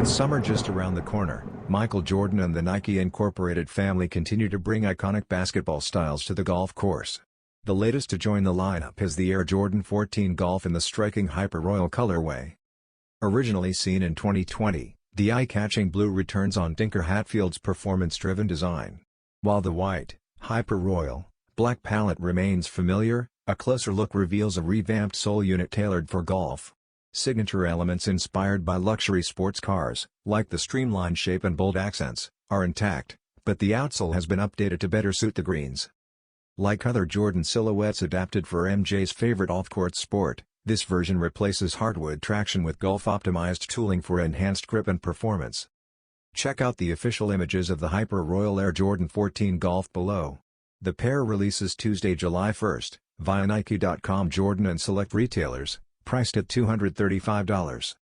With summer just around the corner, Michael Jordan and the Nike Incorporated family continue to bring iconic basketball styles to the golf course. The latest to join the lineup is the Air Jordan 14 Golf in the striking Hyper Royal colorway. Originally seen in 2020, the eye-catching blue returns on Tinker Hatfield's performance-driven design. While the white, Hyper Royal, black palette remains familiar, a closer look reveals a revamped sole unit tailored for golf. Signature elements inspired by luxury sports cars, like the streamlined shape and bold accents, are intact, but the outsole has been updated to better suit the greens. Like other Jordan silhouettes adapted for MJ's favorite off-court sport, this version replaces hardwood traction with golf-optimized tooling for enhanced grip and performance. Check out the official images of the Hyper Royal Air Jordan 14 Golf below. The pair releases Tuesday, July 1st, via Nike.com. Jordan and select retailers, priced at $235.